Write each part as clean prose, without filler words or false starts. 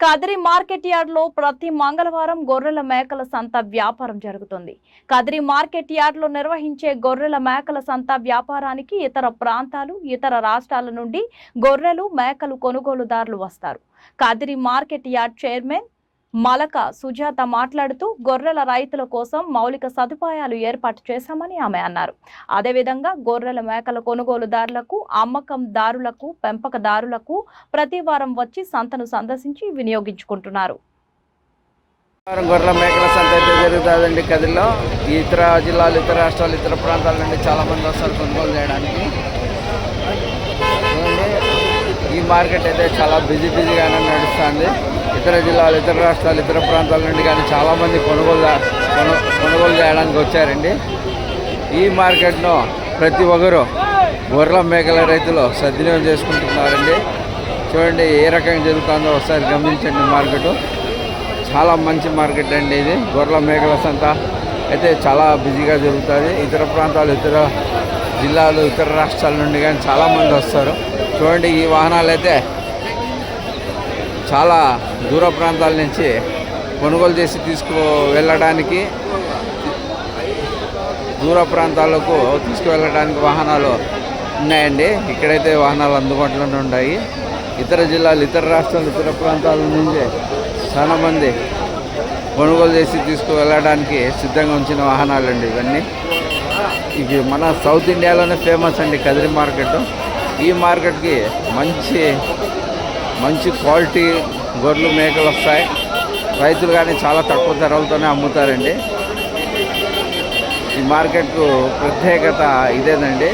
Kadiri market yard లో ప్రతి మంగళవారం గొర్రెల మేకల సంత వ్యాపారం జరుగుతుంది. కదిరి మార్కెట్ యార్డ్ లో నిర్వహించే గొర్రెల మేకల సంత వ్యాపారానికి ఇతర ప్రాంతాలు, ఇతర రాష్ట్రాల నుండి గొర్రెలు, మేకలు కొనుగోలుదారులు వస్తారు. Kadiri market yard chairman Malaka Sujatha మాట్లాడుతూ గొర్రెల రైతుల కోసం మౌలిక సదుపాయాలు ఏర్పాటు చేశామని ఆమె అన్నారు. అదేవిధంగా గొర్రెల మేకల కొనుగోలుదారులకు, అమ్మకందారులకు, పెంపకదారులకు ప్రతి వారం వచ్చి సంతను సందర్శించి వినియోగించుకుంటున్నారు. గొర్రెల మేకల సంత అయితే జరుగుతుందండి. కదిరిలో ఇతర జిల్లాలు, ఇతర రాష్ట్రాలు, ఇతర ప్రాంతాల నుండి చాలా మంది వస్తారు కొనుగోలు చేయడానికి. ఈ మార్కెట్ అయితే చాలా బిజీగానే నడుస్తుంది. ఇతర జిల్లాలు, ఇతర రాష్ట్రాలు, ఇతర ప్రాంతాల నుండి కానీ చాలామంది కొనుగోలు చేయడానికి వచ్చారండి. ఈ మార్కెట్ను ప్రతి ఒక్కరు గొర్రెల మేకల రైతులు సద్వినియోగం చేసుకుంటున్నారండి. చూడండి ఏ రకంగా జరుగుతుందో ఒకసారి గమనించండి. మార్కెట్ చాలా మంచి మార్కెట్ అండి. ఇది గొర్రెల మేకల సంత అయితే చాలా బిజీగా జరుగుతుంది. ఇతర ప్రాంతాలు, ఇతర జిల్లాలు, ఇతర రాష్ట్రాల నుండి కానీ చాలామంది వస్తారు. చూడండి ఈ వాహనాలు అయితే చాలా దూర ప్రాంతాల నుంచి కొనుగోలు చేసి వెళ్ళడానికి, దూర ప్రాంతాలకు తీసుకువెళ్ళడానికి వాహనాలు ఉన్నాయండి. ఇక్కడైతే వాహనాలు అందుబాటులోనే ఉన్నాయి. ఇతర జిల్లాలు, ఇతర రాష్ట్రాలు, ఇతర ప్రాంతాల నుంచి చాలామంది కొనుగోలు చేసి తీసుకువెళ్ళడానికి సిద్ధంగా ఉంచిన వాహనాలు అండి ఇవన్నీ. ఇవి మన సౌత్ ఇండియాలోనే ఫేమస్ అండి కదిరి మార్కెట్. ఈ మార్కెట్కి మంచి క్వాలిటీ గొర్రెలు, మేకలు వస్తాయి. రైతులు కానీ చాలా తక్కువ ధరలతోనే అమ్ముతారండి. ఈ మార్కెట్కు ప్రత్యేకత ఇదేనండి.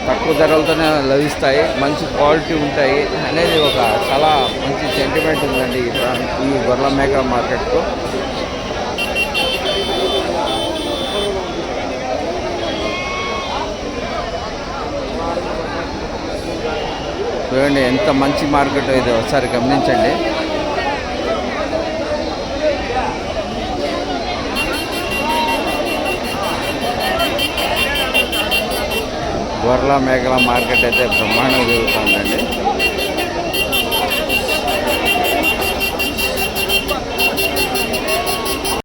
తక్కువ ధరలతోనే లభిస్తాయి, మంచి క్వాలిటీ ఉంటాయి అనేది ఒక చాలా మంచి సెంటిమెంట్ ఉందండి ఈ గొర్రెల మేకల మార్కెట్కు. చూడండి ఎంత మంచి మార్కెట్ ఇది ఒకసారి గమనించండి. గొర్రెల మేకల మార్కెట్ అయితే బ్రహ్మాండంగా జరుగుతుందండి.